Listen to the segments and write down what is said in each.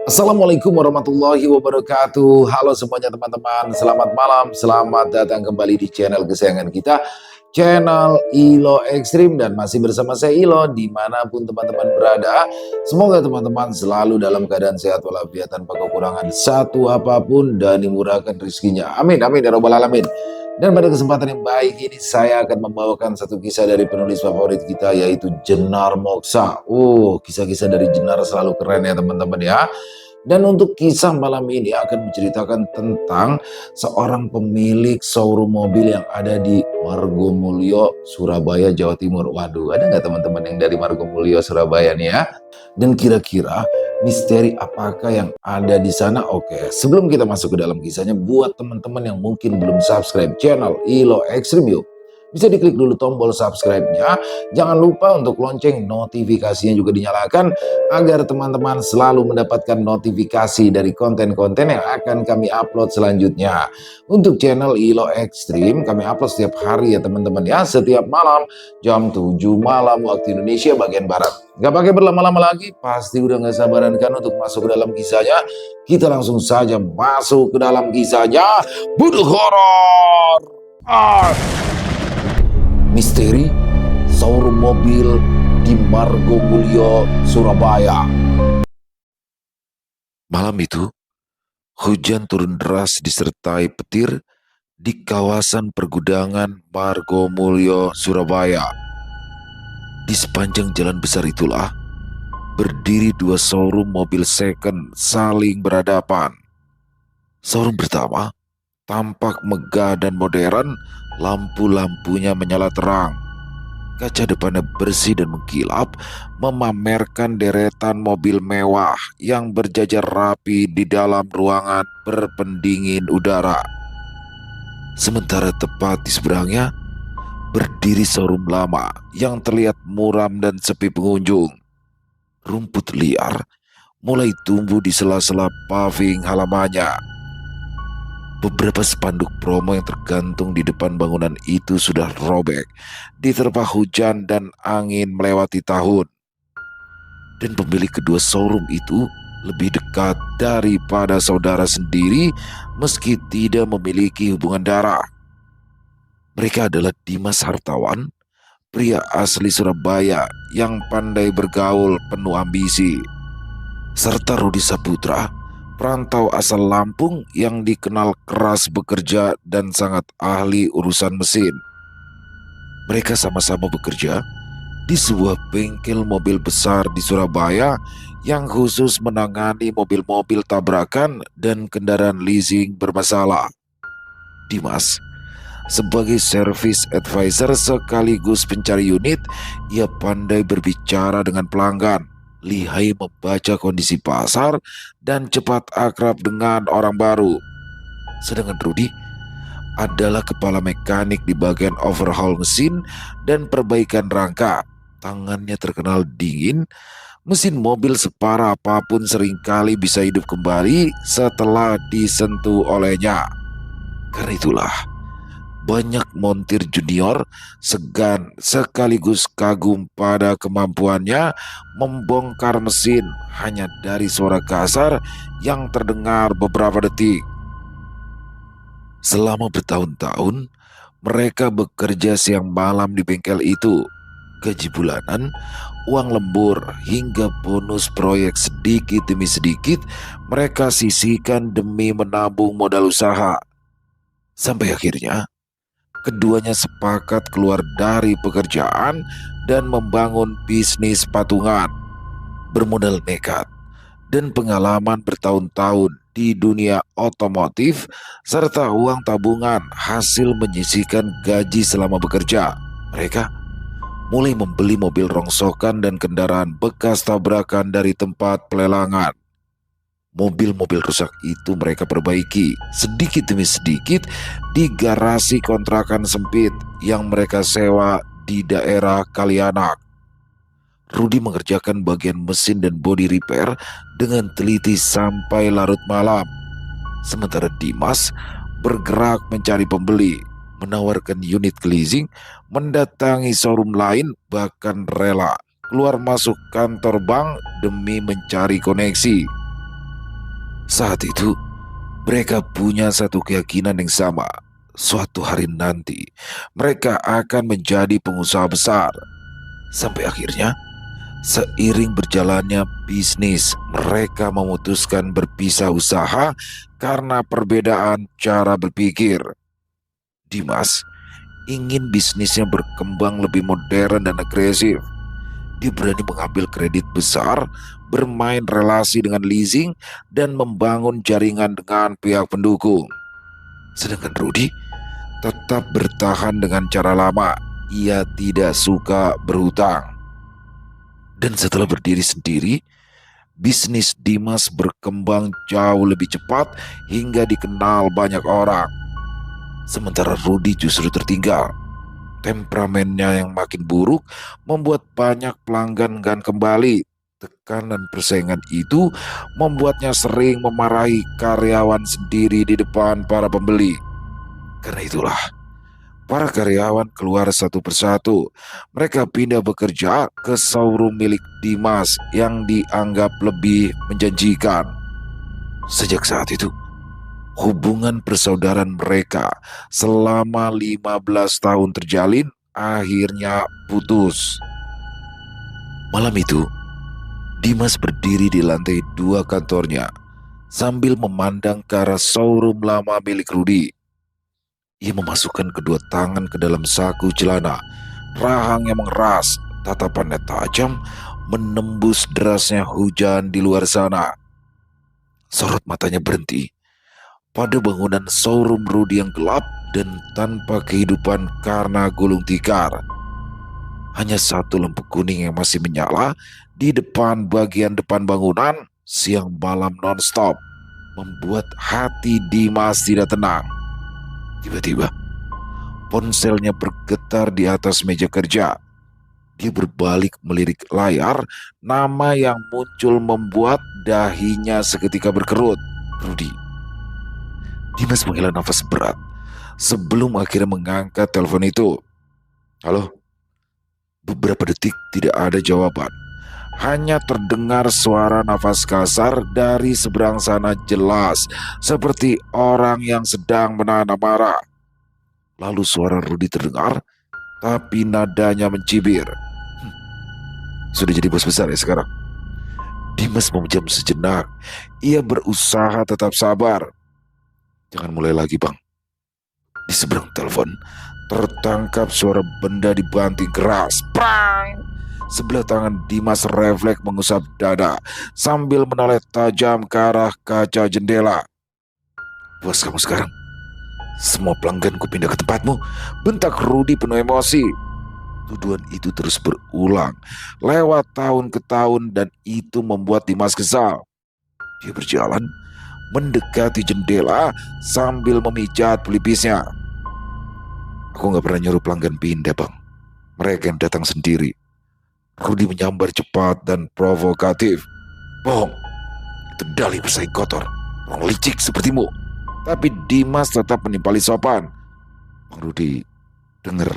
Assalamualaikum warahmatullahi wabarakatuh. Halo semuanya teman-teman, selamat malam, selamat datang kembali di channel kesayangan kita, channel Ilo Ekstrim, dan masih bersama saya Ilo dimanapun teman-teman berada. Semoga teman-teman selalu dalam keadaan sehat walafiat tanpa kekurangan satu apapun dan dimurahkan rezekinya. Amin, amin ya robbal alamin. Dan pada kesempatan yang baik ini saya akan membawakan satu kisah dari penulis favorit kita yaitu Jenar Moksa. Kisah-kisah dari Jenar selalu keren ya teman-teman ya. Dan untuk kisah malam ini akan menceritakan tentang seorang pemilik showroom mobil yang ada di Margomulyo, Surabaya, Jawa Timur. Waduh, ada nggak teman-teman yang dari Margomulyo, Surabaya nih ya? Dan kira-kira misteri apakah yang ada di sana? Oke, sebelum kita masuk ke dalam kisahnya, buat teman-teman yang mungkin belum subscribe channel Ilo Ekstrim yuk, bisa diklik dulu tombol subscribe-nya. Jangan lupa untuk lonceng notifikasinya juga dinyalakan agar teman-teman selalu mendapatkan notifikasi dari konten-konten yang akan kami upload selanjutnya. Untuk channel Ilo Ekstrim kami upload setiap hari ya teman-teman ya, setiap malam jam 7 malam waktu Indonesia bagian Barat. Gak pakai berlama-lama lagi, pasti udah gak sabaran kan untuk masuk ke dalam kisahnya. Kita langsung saja masuk ke dalam kisahnya. Buduk horor. Misteri showroom mobil di Margomulyo, Surabaya. Malam itu, hujan turun deras disertai petir di kawasan pergudangan Margomulyo, Surabaya. Di sepanjang jalan besar itulah berdiri dua showroom mobil second saling berhadapan. Showroom pertama tampak megah dan modern, lampu-lampunya menyala terang. Kaca depannya bersih dan mengkilap, memamerkan deretan mobil mewah yang berjajar rapi di dalam ruangan berpendingin udara. Sementara tepat di seberangnya, berdiri showroom lama yang terlihat muram dan sepi pengunjung. Rumput liar mulai tumbuh di sela-sela paving halamannya. Beberapa spanduk promo yang tergantung di depan bangunan itu sudah robek, diterpa hujan dan angin melewati tahun. Dan pemilik kedua showroom itu lebih dekat daripada saudara sendiri meski tidak memiliki hubungan darah. Mereka adalah Dimas Hartawan, pria asli Surabaya yang pandai bergaul penuh ambisi, serta Rudi Saputra, perantau asal Lampung yang dikenal keras bekerja dan sangat ahli urusan mesin. Mereka sama-sama bekerja di sebuah bengkel mobil besar di Surabaya yang khusus menangani mobil-mobil tabrakan dan kendaraan leasing bermasalah. Dimas, sebagai service advisor sekaligus pencari unit, ia pandai berbicara dengan pelanggan, lihai membaca kondisi pasar, dan cepat akrab dengan orang baru. Sedangkan Rudi adalah kepala mekanik di bagian overhaul mesin dan perbaikan rangka. Tangannya terkenal dingin, mesin mobil separah apapun seringkali bisa hidup kembali setelah disentuh olehnya. Karena itulah, banyak montir junior segan sekaligus kagum pada kemampuannya membongkar mesin hanya dari suara kasar yang terdengar beberapa detik. Selama bertahun-tahun, mereka bekerja siang malam di bengkel itu. Gaji bulanan, uang lembur, hingga bonus proyek sedikit demi sedikit mereka sisihkan demi menabung modal usaha. Sampai akhirnya, keduanya sepakat keluar dari pekerjaan dan membangun bisnis patungan. Bermodal nekat dan pengalaman bertahun-tahun di dunia otomotif serta uang tabungan hasil menyisihkan gaji selama bekerja, mereka mulai membeli mobil rongsokan dan kendaraan bekas tabrakan dari tempat pelelangan. Mobil-mobil rusak itu mereka perbaiki sedikit demi sedikit di garasi kontrakan sempit yang mereka sewa di daerah Kalianak. Rudi mengerjakan bagian mesin dan body repair dengan teliti sampai larut malam. Sementara Dimas bergerak mencari pembeli, menawarkan unit leasing, mendatangi showroom lain, bahkan rela keluar masuk kantor bank demi mencari koneksi. Saat itu, mereka punya satu keyakinan yang sama. Suatu hari nanti, mereka akan menjadi pengusaha besar. Sampai akhirnya, seiring berjalannya bisnis, mereka memutuskan berpisah usaha karena perbedaan cara berpikir. Dimas ingin bisnisnya berkembang lebih modern dan agresif. Dia berani mengambil kredit besar, bermain relasi dengan leasing, dan membangun jaringan dengan pihak pendukung. Sedangkan Rudy tetap bertahan dengan cara lama. Ia tidak suka berhutang. Dan setelah berdiri sendiri, bisnis Dimas berkembang jauh lebih cepat hingga dikenal banyak orang. Sementara Rudy justru tertinggal. Temperamennya yang makin buruk membuat banyak pelanggan enggan kembali. Tekanan persaingan itu membuatnya sering memarahi karyawan sendiri di depan para pembeli. Karena itulah, para karyawan keluar satu persatu. Mereka pindah bekerja ke showroom milik Dimas yang dianggap lebih menjanjikan. Sejak saat itu, hubungan persaudaraan mereka selama 15 tahun terjalin akhirnya putus. Malam itu, Dimas berdiri di lantai 2 kantornya sambil memandang ke arah showroom lama milik Rudy. Ia memasukkan kedua tangan ke dalam saku celana. Rahangnya mengeras, tatapannya tajam, menembus derasnya hujan di luar sana. Sorot matanya berhenti pada bangunan showroom Rudy yang gelap dan tanpa kehidupan karena gulung tikar. Hanya satu lampu kuning yang masih menyala di depan bagian depan bangunan siang malam non-stop, membuat hati Dimas tidak tenang. Tiba-tiba, ponselnya bergetar di atas meja kerja. Dia berbalik melirik layar, nama yang muncul membuat dahinya seketika berkerut. Rudy. Dimas menghela nafas berat sebelum akhirnya mengangkat telepon itu. Halo? Beberapa detik tidak ada jawaban. Hanya terdengar suara nafas kasar dari seberang sana jelas, seperti orang yang sedang menahan amarah. Lalu suara Rudy terdengar, tapi nadanya mencibir. Sudah jadi bos besar ya sekarang? Dimas memejam sejenak. Ia berusaha tetap sabar. Jangan mulai lagi, Bang. Di seberang telepon, tertangkap suara benda dibanting keras. Prang! Sebelah tangan Dimas refleks mengusap dada sambil menoleh tajam ke arah kaca jendela. Puas kamu sekarang? Semua pelangganku pindah ke tempatmu, bentak Rudy penuh emosi. Tuduhan itu terus berulang, lewat tahun ke tahun, dan itu membuat Dimas kesal. Dia berjalan, mendekati jendela sambil memijat pelipisnya. Aku gak pernah nyuruh pelanggan pindah, Bang. Mereka yang datang sendiri. Rudy menyambar cepat dan provokatif. Bohong, itu dalih bersaing kotor, orang licik sepertimu. Tapi Dimas tetap menimpali sopan. Bang Rudy, denger,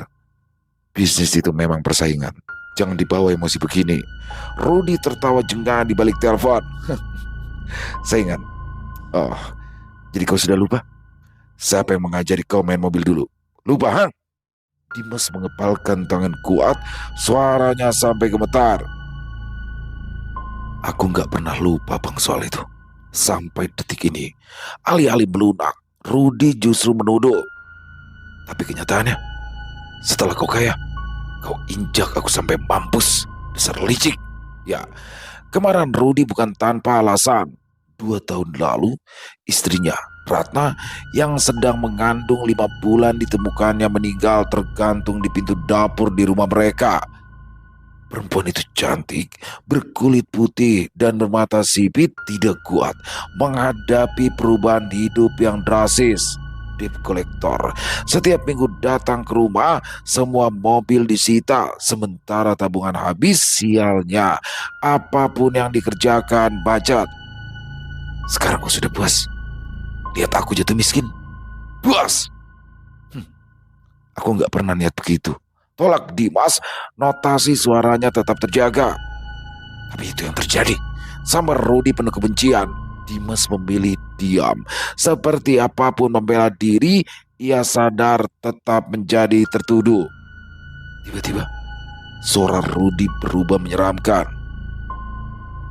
bisnis itu memang persaingan. Jangan dibawa emosi begini. Rudy tertawa jengah di balik telepon. Saingan? Oh, jadi kau sudah lupa? Siapa yang mengajari kau main mobil dulu? Lupa, ha? Dimas mengepalkan tangan kuat, suaranya sampai gemetar. Aku gak pernah lupa, Bang, soal itu. Sampai detik ini, alih-alih melunak, Rudy justru menuduh. Tapi kenyataannya, setelah kau kaya, kau injak aku sampai mampus, dasar licik. Ya, kemarahan Rudy bukan tanpa alasan. 2 tahun lalu, istrinya, Ratna, yang sedang mengandung 5 bulan ditemukannya meninggal tergantung di pintu dapur di rumah mereka. Perempuan itu cantik, berkulit putih, dan bermata sipit, tidak kuat menghadapi perubahan hidup yang drastis. Debt kolektor setiap minggu datang ke rumah, semua mobil disita, sementara tabungan habis. Sialnya, apapun yang dikerjakan bacot. Sekarang kau sudah puas lihat aku jatuh miskin? Puas? Aku gak pernah niat begitu. Tolak Dimas, notasi suaranya tetap terjaga. Tapi itu yang terjadi. Sama Rudy penuh kebencian. Dimas memilih diam. Seperti apapun membela diri, ia sadar tetap menjadi tertuduh. Tiba-tiba, suara Rudi berubah menyeramkan.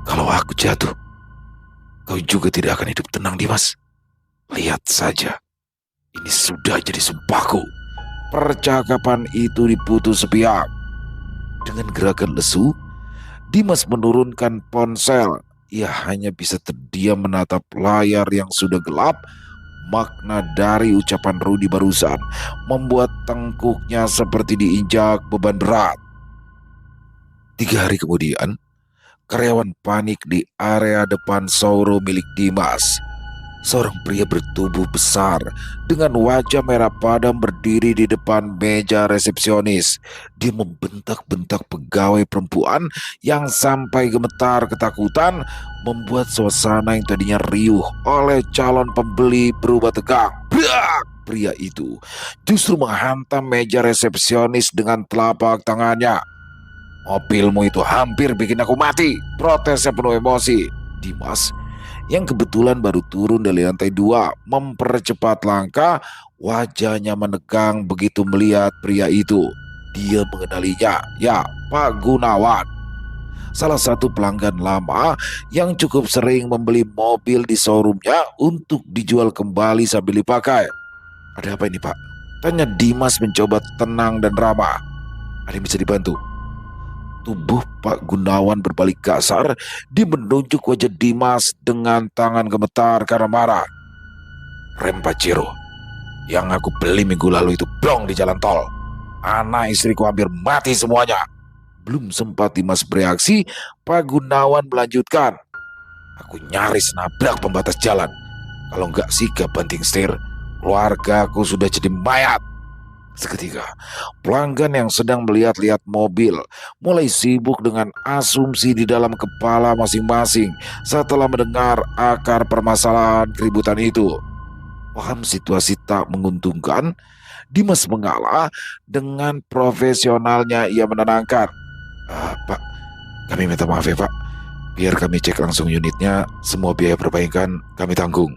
Kalau aku jatuh, kau juga tidak akan hidup tenang, Dimas. Lihat saja, ini sudah jadi sumpahku. Percakapan itu diputus sepihak. Dengan gerakan lesu, Dimas menurunkan ponsel. Ia hanya bisa terdiam menatap layar yang sudah gelap. Makna dari ucapan Rudi barusan membuat tengkuknya seperti diinjak beban berat. 3 hari kemudian, karyawan panik di area depan showroom milik Dimas. Seorang pria bertubuh besar dengan wajah merah padam berdiri di depan meja resepsionis. Dia membentak-bentak pegawai perempuan yang sampai gemetar ketakutan, membuat suasana yang tadinya riuh oleh calon pembeli berubah tegang. Brak! Pria itu justru menghantam meja resepsionis dengan telapak tangannya. Mobilmu itu hampir bikin aku mati, protesnya penuh emosi. Dimas yang kebetulan baru turun dari lantai 2 mempercepat langkah. Wajahnya menegang begitu melihat pria itu. Dia mengenalinya, ya, Pak Gunawan, salah satu pelanggan lama yang cukup sering membeli mobil di showroomnya untuk dijual kembali sambil dipakai. Ada apa ini, Pak? Tanya Dimas mencoba tenang dan ramah. Ada yang bisa dibantu? Tubuh Pak Gunawan berbalik kasar. Dia menunjuk wajah Dimas dengan tangan gemetar karena marah. Rem Pajero yang aku beli minggu lalu itu blong di jalan tol. Anak istriku hampir mati semuanya. Belum sempat Dimas bereaksi, Pak Gunawan melanjutkan. Aku nyaris nabrak pembatas jalan. Kalau nggak sigap banting setir, keluarga aku sudah jadi mayat. Seketika, pelanggan yang sedang melihat-lihat mobil mulai sibuk dengan asumsi di dalam kepala masing-masing setelah mendengar akar permasalahan keributan itu. Paham situasi tak menguntungkan, Dimas mengalah. Dengan profesionalnya ia menenangkan. Pak, kami minta maaf ya, Pak. Biar kami cek langsung unitnya, semua biaya perbaikan kami tanggung.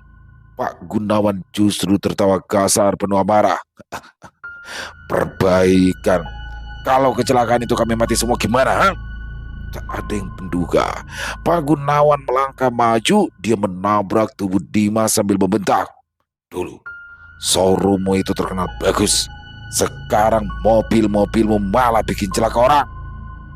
Pak Gunawan justru tertawa kasar penuh amarah. Perbaikan? Kalau kecelakaan itu kami mati semua gimana? Ha? Tak ada yang menduga. Pak Gunawan melangkah maju. Dia menabrak tubuh Dimas sambil membentak. Dulu, showroommu itu terkenal bagus. Sekarang mobil-mobilmu malah bikin celaka orang.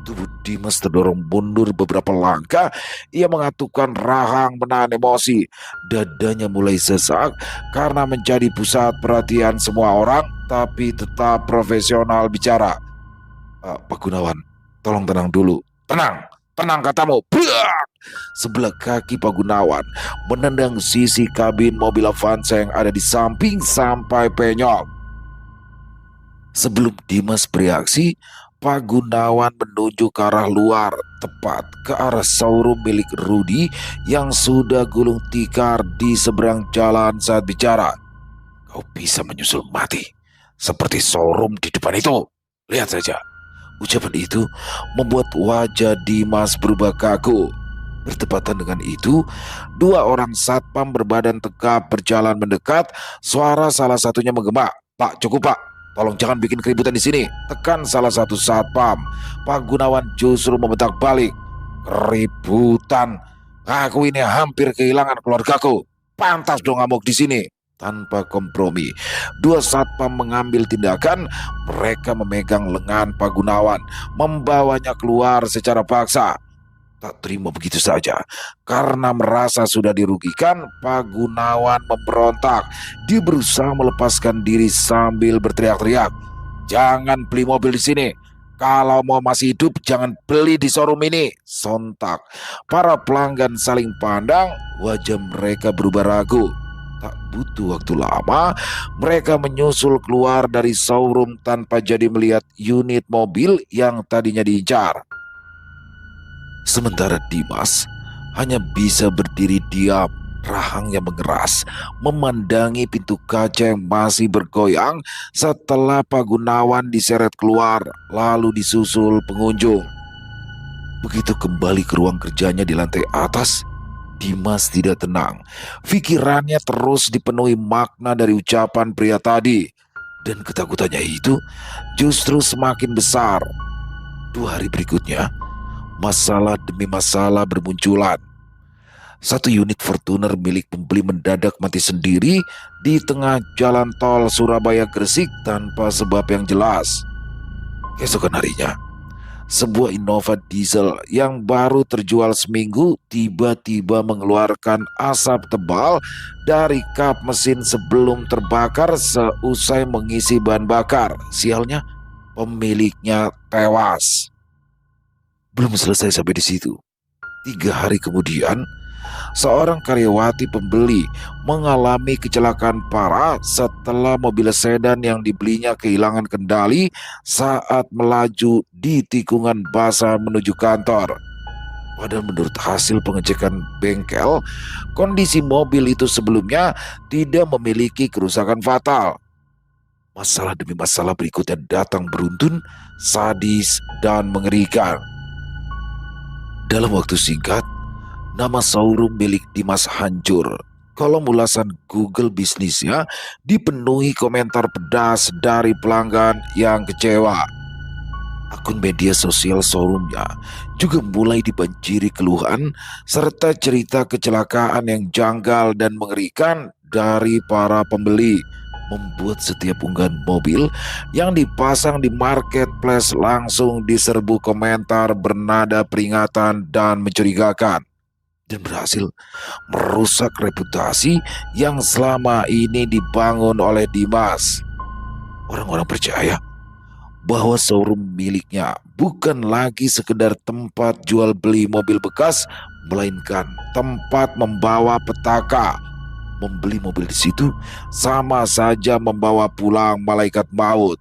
Tubuh Dimas terdorong mundur beberapa langkah. Ia mengatupkan rahang menahan emosi. Dadanya mulai sesak karena menjadi pusat perhatian semua orang, tapi tetap profesional bicara. Pak Gunawan, tolong tenang dulu. Tenang, tenang katamu. Buak! Sebelah kaki Pak Gunawan menendang sisi kabin mobil Avanza yang ada di samping sampai penyok. Sebelum Dimas bereaksi, Pak Gunawan menunjuk ke arah luar, tepat ke arah showroom milik Rudi yang sudah gulung tikar di seberang jalan saat bicara. Kau bisa menyusul mati seperti showroom di depan itu. Lihat saja. Ucapan itu membuat wajah Dimas berubah kaku. Bertepatan dengan itu, 2 orang satpam berbadan tegap berjalan mendekat. Suara salah satunya menggema. Pak, cukup Pak. Tolong jangan bikin keributan di sini. Tekan salah satu satpam. Pak Gunawan justru membentak balik. Keributan? Aku ini hampir kehilangan keluargaku. Pantas dong ngamuk di sini. Tanpa kompromi, 2 satpam mengambil tindakan. Mereka memegang lengan Pak Gunawan, membawanya keluar secara paksa. Tak terima begitu saja. Karena merasa sudah dirugikan, Pak Gunawan memberontak. Dia berusaha melepaskan diri sambil berteriak-teriak. Jangan beli mobil di sini. Kalau mau masih hidup, jangan beli di showroom ini. Sontak, para pelanggan saling pandang. Wajah mereka berubah ragu. Tak butuh waktu lama, mereka menyusul keluar dari showroom tanpa jadi melihat unit mobil yang tadinya diincar. Sementara Dimas hanya bisa berdiri diam, rahangnya mengeras, memandangi pintu kaca yang masih bergoyang setelah Pak Gunawan diseret keluar, lalu disusul pengunjung. Begitu kembali ke ruang kerjanya di lantai atas, Dimas tidak tenang. Pikirannya terus dipenuhi makna dari ucapan pria tadi. Dan ketakutannya itu justru semakin besar. 2 hari berikutnya, masalah demi masalah bermunculan. Satu unit Fortuner milik pembeli mendadak mati sendiri di tengah jalan tol Surabaya Gresik tanpa sebab yang jelas. Keesokan harinya, sebuah Innova diesel yang baru terjual seminggu tiba-tiba mengeluarkan asap tebal dari kap mesin sebelum terbakar seusai mengisi bahan bakar. Sialnya, pemiliknya tewas. Belum selesai sampai di situ. 3 hari kemudian, seorang karyawati pembeli mengalami kecelakaan parah setelah mobil sedan yang dibelinya kehilangan kendali saat melaju di tikungan basah menuju kantor. Padahal menurut hasil pengecekan bengkel, kondisi mobil itu sebelumnya tidak memiliki kerusakan fatal. Masalah demi masalah berikutnya datang beruntun, sadis, dan mengerikan. Dalam waktu singkat, nama showroom milik Dimas hancur. Kolom ulasan Google bisnisnya dipenuhi komentar pedas dari pelanggan yang kecewa. Akun media sosial showroomnya juga mulai dibanjiri keluhan serta cerita kecelakaan yang janggal dan mengerikan dari para pembeli, membuat setiap unggahan mobil yang dipasang di marketplace langsung diserbu komentar bernada peringatan dan mencurigakan, dan berhasil merusak reputasi yang selama ini dibangun oleh Dimas. Orang-orang percaya bahwa showroom miliknya bukan lagi sekedar tempat jual beli mobil bekas, melainkan tempat membawa petaka. Membeli mobil di situ sama saja membawa pulang malaikat maut.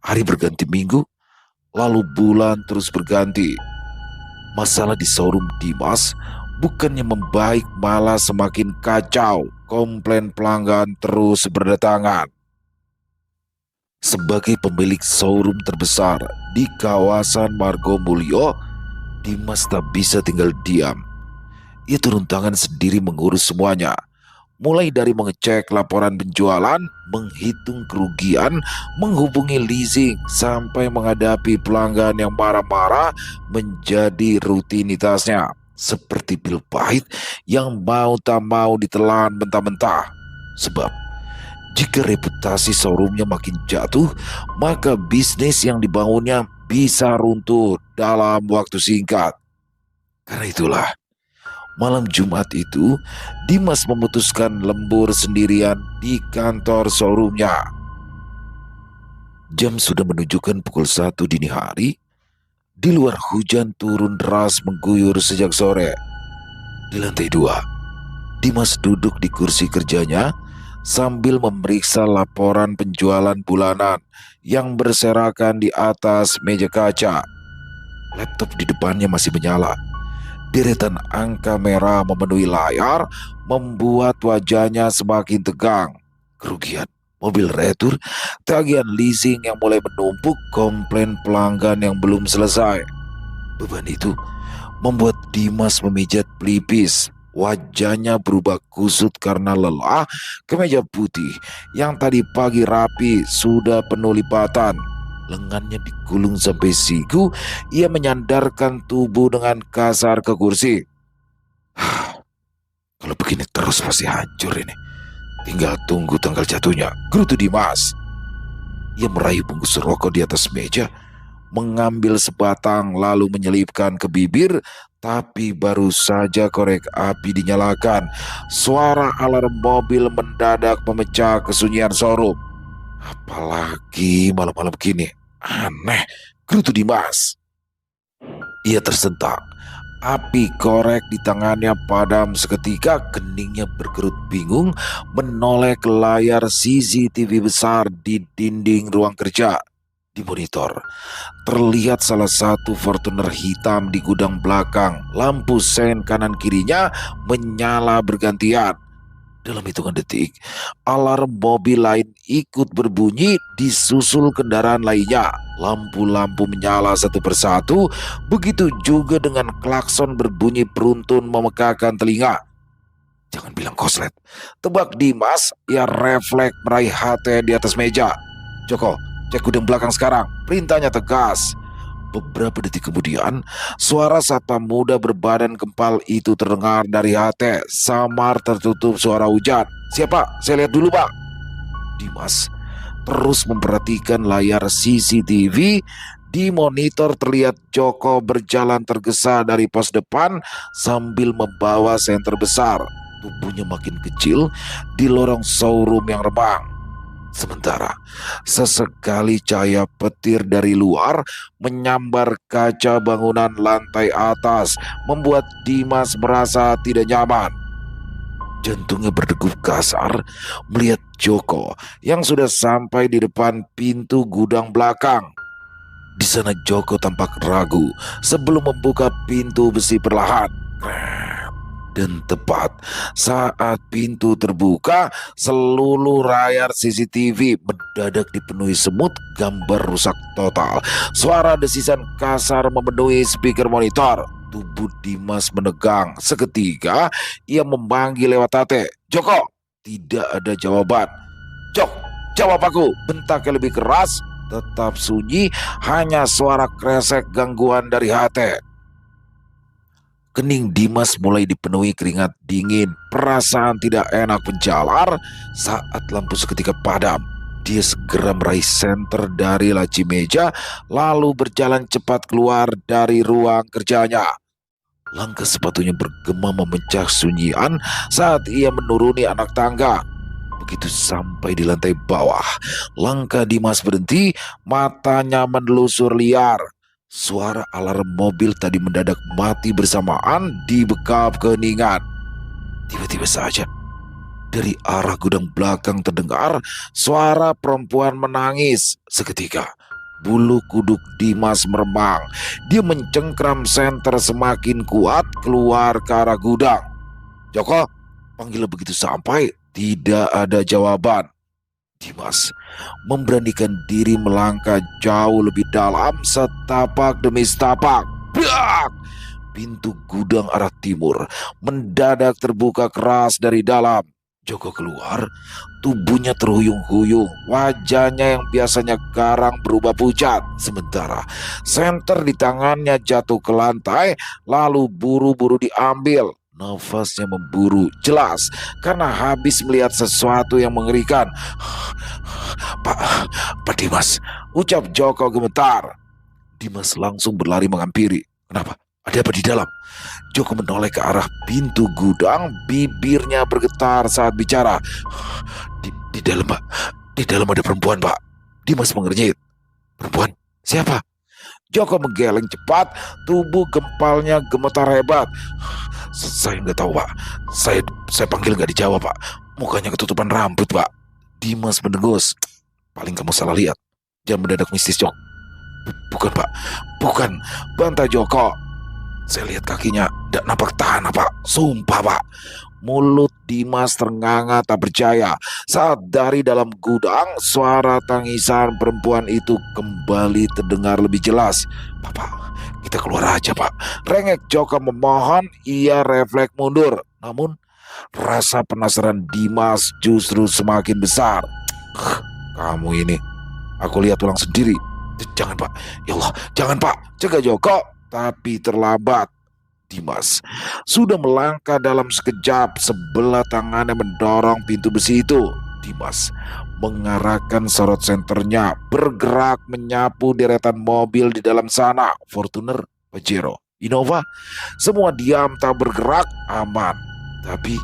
Hari berganti minggu, lalu bulan terus berganti. Masalah di showroom Dimas bukannya membaik, malah semakin kacau. Komplain pelanggan terus berdatangan. Sebagai pemilik showroom terbesar di kawasan Margomulyo, Dimas tak bisa tinggal diam. Ia turun tangan sendiri mengurus semuanya, mulai dari mengecek laporan penjualan, menghitung kerugian, menghubungi leasing, sampai menghadapi pelanggan yang marah-marah menjadi rutinitasnya. Seperti pil pahit yang mau tak mau ditelan mentah-mentah. Sebab jika reputasi showroomnya makin jatuh, maka bisnis yang dibangunnya bisa runtuh dalam waktu singkat. Karena itulah, malam Jumat itu, Dimas memutuskan lembur sendirian di kantor showroomnya. Jam sudah menunjukkan pukul 1 dini hari. Di luar hujan turun deras mengguyur sejak sore. Di lantai 2, Dimas duduk di kursi kerjanya sambil memeriksa laporan penjualan bulanan yang berserakan di atas meja kaca. Laptop di depannya masih menyala. Deretan angka merah memenuhi layar membuat wajahnya semakin tegang. Kerugian mobil retur, tagihan leasing yang mulai menumpuk, komplain pelanggan yang belum selesai. Beban itu membuat Dimas memijat pelipis. Wajahnya berubah kusut karena lelah. Kemeja putih yang tadi pagi rapi sudah penuh lipatan. Lengannya digulung sampai siku. Ia menyandarkan tubuh dengan kasar ke kursi. Kalau begini terus pasti hancur ini. Tinggal tunggu tanggal jatuhnya, gerutu Dimas. Ia meraih bungkus rokok di atas meja, mengambil sebatang lalu menyelipkan ke bibir. Tapi baru saja korek api dinyalakan, suara alarm mobil mendadak memecah kesunyian showroom. Apalagi malam-malam begini. Aneh, gerutu Dimas. Ia tersentak. Api korek di tangannya padam seketika. Keningnya berkerut bingung menoleh ke layar CCTV besar di dinding ruang kerja. Di monitor terlihat salah satu Fortuner hitam di gudang belakang. Lampu sen kanan kirinya menyala bergantian. Dalam hitungan detik, alarm mobil lain ikut berbunyi disusul kendaraan lainnya. Lampu-lampu menyala satu persatu, begitu juga dengan klakson berbunyi beruntun memekakan telinga. Jangan bilang koslet. Tebak Dimas, ia refleks meraih HT di atas meja. Joko, cek gudang belakang sekarang. Perintahnya tegas. Beberapa detik kemudian, suara satpam muda berbadan gempal itu terdengar dari HT. Samar tertutup suara hujan. Siapa? Saya lihat dulu, Pak. Dimas terus memperhatikan layar CCTV. Di monitor terlihat Joko berjalan tergesa dari pos depan sambil membawa senter besar. Tubuhnya makin kecil di lorong showroom yang remang. Sementara sesekali cahaya petir dari luar menyambar kaca bangunan lantai atas, membuat Dimas merasa tidak nyaman. Jantungnya berdegup kasar melihat Joko yang sudah sampai di depan pintu gudang belakang. Di sana Joko tampak ragu sebelum membuka pintu besi perlahan. Dan tepat saat pintu terbuka, seluruh layar CCTV mendadak dipenuhi semut, gambar rusak total. Suara desisan kasar memenuhi speaker monitor. Tubuh Dimas menegang. Seketika ia memanggil lewat HT. Joko, tidak ada jawaban. Jok, jawab aku, bentaknya lebih keras. Tetap sunyi, hanya suara kresek gangguan dari HT. Kening Dimas mulai dipenuhi keringat dingin. Perasaan tidak enak menjalar saat lampu seketika padam. Dia segera meraih senter dari laci meja, lalu berjalan cepat keluar dari ruang kerjanya. Langkah sepatunya bergema memecah sunyian saat ia menuruni anak tangga. Begitu sampai di lantai bawah, langkah Dimas berhenti, matanya menelusur liar. Suara alarm mobil tadi mendadak mati bersamaan di bekap keheningan. Tiba-tiba saja, dari arah gudang belakang terdengar suara perempuan menangis. Seketika, bulu kuduk Dimas meremang. Dia mencengkram senter semakin kuat keluar ke arah gudang. Joko, panggil begitu sampai, tidak ada jawaban. Dimas memberanikan diri melangkah jauh lebih dalam, setapak demi setapak. Brak! Pintu gudang arah timur mendadak terbuka keras dari dalam. Joko keluar, tubuhnya terhuyung-huyung, wajahnya yang biasanya garang berubah pucat. Sementara senter di tangannya jatuh ke lantai, lalu buru-buru diambil. Nafasnya memburu, jelas karena habis melihat sesuatu yang mengerikan. Pak Dimas, ucap Joko gemetar. Dimas langsung berlari menghampiri. Kenapa? Ada apa di dalam? Joko menoleh ke arah pintu gudang, bibirnya bergetar saat bicara. Di dalam, Pak. Di dalam ada perempuan, Pak. Dimas mengernyit. Perempuan? Siapa? Joko menggeleng cepat, tubuh gempalnya gemetar hebat. Saya nggak tahu, Pak. Saya panggil nggak dijawab, Pak. Mukanya ketutupan rambut, Pak. Dimas mendengus. Paling kamu salah lihat. Jangan mendadak mistis, Jok. Bukan, Pak. Bukan. Bantah Joko. Saya lihat kakinya tidak nampak tanah, Pak. Sumpah, Pak. Mulut Dimas ternganga tak percaya saat dari dalam gudang suara tangisan perempuan itu kembali terdengar lebih jelas. Pak, kita keluar aja, Pak. Rengek Joko memohon, ia refleks mundur. Namun rasa penasaran Dimas justru semakin besar. Kamu ini, aku lihat ulang sendiri. Jangan, Pak. Ya Allah, jangan, Pak. Cegah Joko, tapi terlambat. Dimas sudah melangkah dalam sekejap, sebelah tangannya mendorong pintu besi itu. Dimas mengarahkan sorot senternya, bergerak menyapu deretan mobil di dalam sana. Fortuner, Pajero, Innova, semua diam tak bergerak, aman. Tapi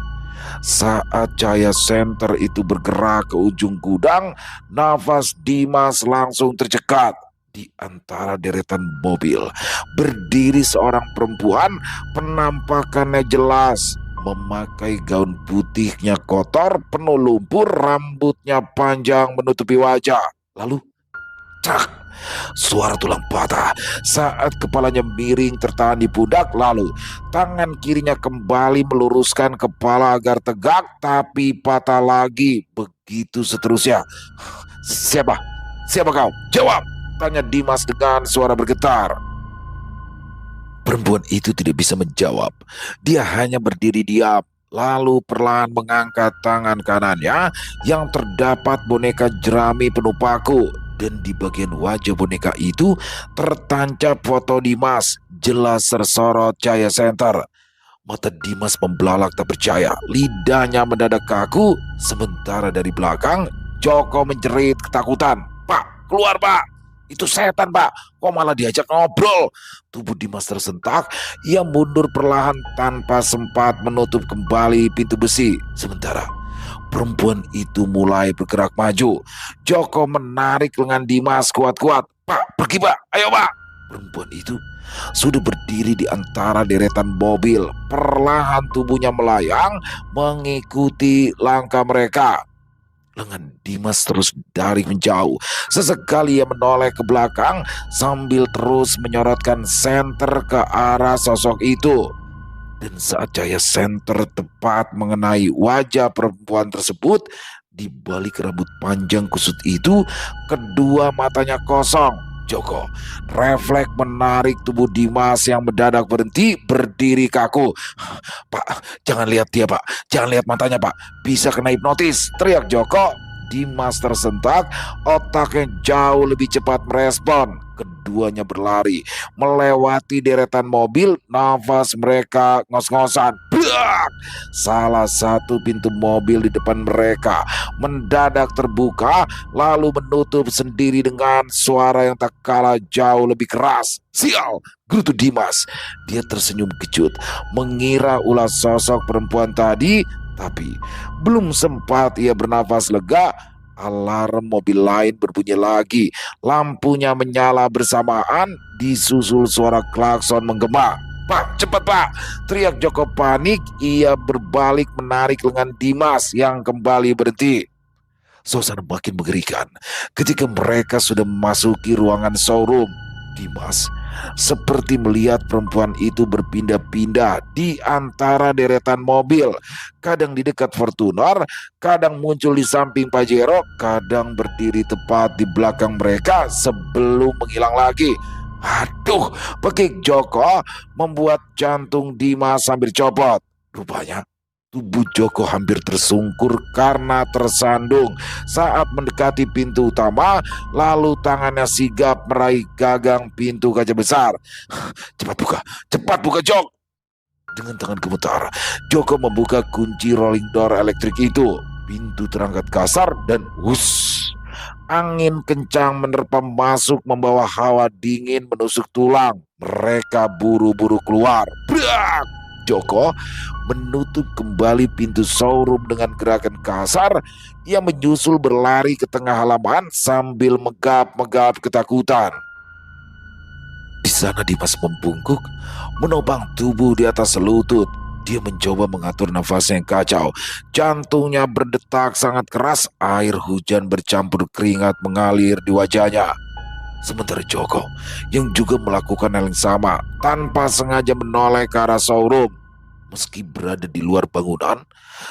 saat cahaya senter itu bergerak ke ujung gudang, nafas Dimas langsung tercekat. Di antara deretan mobil berdiri seorang perempuan, penampakannya jelas, memakai gaun putihnya kotor, penuh lumpur, rambutnya panjang menutupi wajah. Lalu, cak, Suara tulang patah saat kepalanya miring tertahan di pundak, lalu tangan kirinya kembali meluruskan kepala agar tegak, tapi patah lagi. Begitu seterusnya. Siapa? Siapa kau? Jawab! Tanya Dimas dengan suara bergetar. Perempuan itu tidak bisa menjawab. Dia hanya berdiri diam, lalu perlahan mengangkat tangan kanannya yang terdapat boneka jerami penuh paku. Dan di bagian wajah boneka itu tertancap foto Dimas, jelas tersorot cahaya senter. Mata Dimas membelalak tak percaya, lidahnya mendadak kaku, sementara dari belakang Joko menjerit ketakutan. Pak, keluar pak! Itu setan pak, kok malah diajak ngobrol? Tubuh Dimas tersentak, ia mundur perlahan tanpa sempat menutup kembali pintu besi. Sementara perempuan itu mulai bergerak maju. Joko menarik lengan Dimas kuat-kuat. Pak, pergi pak, ayo pak! Perempuan itu sudah berdiri di antara deretan mobil. Perlahan tubuhnya melayang mengikuti langkah mereka. Lengan Dimas terus dari menjauh. Sesekali ia menoleh ke belakang sambil terus menyorotkan senter ke arah sosok itu. Dan saat cahaya senter tepat mengenai wajah perempuan tersebut, di balik rambut panjang kusut itu, kedua matanya kosong. Joko refleks menarik tubuh Dimas yang mendadak berhenti berdiri kaku. Pak, jangan lihat dia pak, jangan lihat matanya pak, bisa kena hipnotis, teriak Joko. Dimas tersentak, otaknya jauh lebih cepat merespon. Keduanya berlari melewati deretan mobil, nafas mereka ngos-ngosan. Brak! Salah satu pintu mobil di depan mereka mendadak terbuka, lalu menutup sendiri dengan suara yang tak kalah jauh lebih keras. Sial! Gerutu Dimas. Dia tersenyum kejut, mengira ulah sosok perempuan tadi, tapi belum sempat ia bernafas lega, alarm mobil lain berbunyi lagi. Lampunya menyala bersamaan, disusul suara klakson menggema. Pak, cepat pak! Teriak Joko panik. Ia berbalik menarik lengan Dimas yang kembali berhenti. Suasana makin mengerikan ketika mereka sudah memasuki ruangan showroom. Dimas seperti melihat perempuan itu berpindah-pindah di antara deretan mobil. Kadang di dekat Fortuner, kadang muncul di samping Pajero, kadang berdiri tepat di belakang mereka sebelum menghilang lagi. Aduh, pekik Joko membuat jantung Dimas hampir copot. Rupanya tubuh Joko hampir tersungkur karena tersandung saat mendekati pintu utama, lalu tangannya sigap meraih gagang pintu kaca besar. Cepat buka Jok! Dengan tangan gemetar, Joko membuka kunci rolling door elektrik itu. Pintu terangkat kasar dan wuss! Angin kencang menerpa masuk membawa hawa dingin menusuk tulang. Mereka buru-buru keluar. Brak! Joko menutup kembali pintu showroom dengan gerakan kasar. Ia menyusul berlari ke tengah halaman sambil megap-megap ketakutan. Di sana Dimas membungkuk, menopang tubuh di atas lutut. Dia mencoba mengatur nafasnya yang kacau. Jantungnya berdetak sangat keras, air hujan bercampur keringat mengalir di wajahnya. Sementara Joko yang juga melakukan hal yang sama, tanpa sengaja menoleh ke arah showroom. Meski berada di luar bangunan,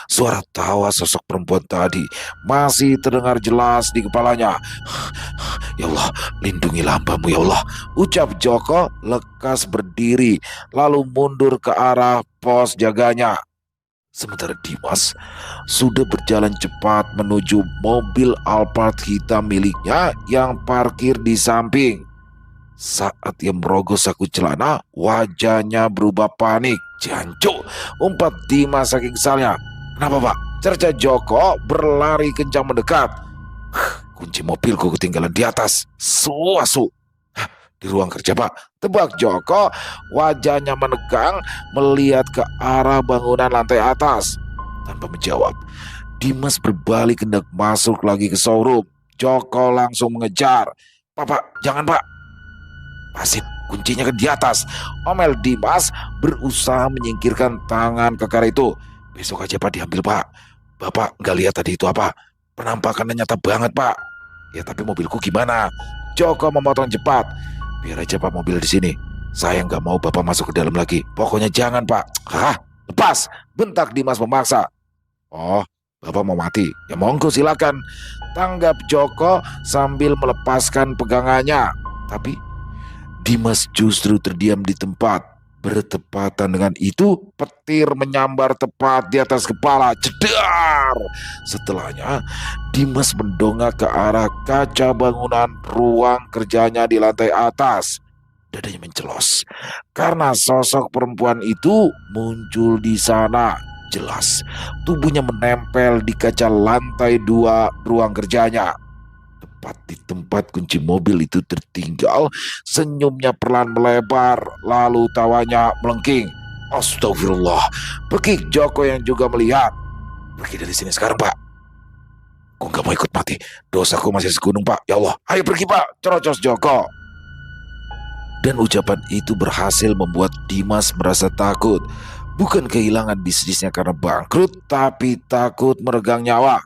suara tawa sosok perempuan tadi masih terdengar jelas di kepalanya. Ya Allah, lindungilah hamba-Mu ya Allah, ucap Joko lekas berdiri lalu mundur ke arah pos jaganya. Sementara Dimas sudah berjalan cepat menuju mobil Alphard hitam miliknya yang parkir di samping. Saat ia merogoh saku celana, wajahnya berubah panik. Jancuk, umpat Dimas saking kesalnya. Kenapa pak? Cerca Joko berlari kencang mendekat. Kunci mobilku ketinggalan di atas. Suasu. Di ruang kerja pak, tebak Joko. Wajahnya menegang melihat ke arah bangunan lantai atas. Tanpa menjawab, Dimas berbalik hendak masuk lagi ke showroom. Joko langsung mengejar. Pak, jangan pak. Pasin, kuncinya kan di atas. Omel Dimas berusaha menyingkirkan tangan kekar itu. Besok aja pak diambil pak. Bapak nggak lihat tadi itu apa? Penampakannya nyata banget pak. Ya tapi mobilku gimana? Joko memotong cepat. Biar aja Pak mobil di sini. Saya nggak mau Bapak masuk ke dalam lagi. Pokoknya jangan Pak. Hah? Lepas! Bentak Dimas memaksa. Oh, Bapak mau mati? Ya monggo silakan. Tanggap Joko sambil melepaskan pegangannya. Tapi Dimas justru terdiam di tempat. Bertepatan dengan itu, petir menyambar tepat di atas kepala. Jedar! Setelahnya, Dimas mendongak ke arah kaca bangunan ruang kerjanya di lantai atas. Dadanya mencelos karena sosok perempuan itu muncul di sana. Jelas, tubuhnya menempel di kaca lantai 2 ruang kerjanya. Tepat di tempat kunci mobil itu tertinggal, senyumnya perlahan melebar, lalu tawanya melengking. Astagfirullah, bekik Joko yang juga melihat. Pergi dari sini sekarang Pak. Aku nggak mau ikut mati, dosaku masih segunung Pak. Ya Allah, ayo pergi Pak, cerocos Joko. Dan ucapan itu berhasil membuat Dimas merasa takut. Bukan kehilangan bisnisnya karena bangkrut, tapi takut meregang nyawa.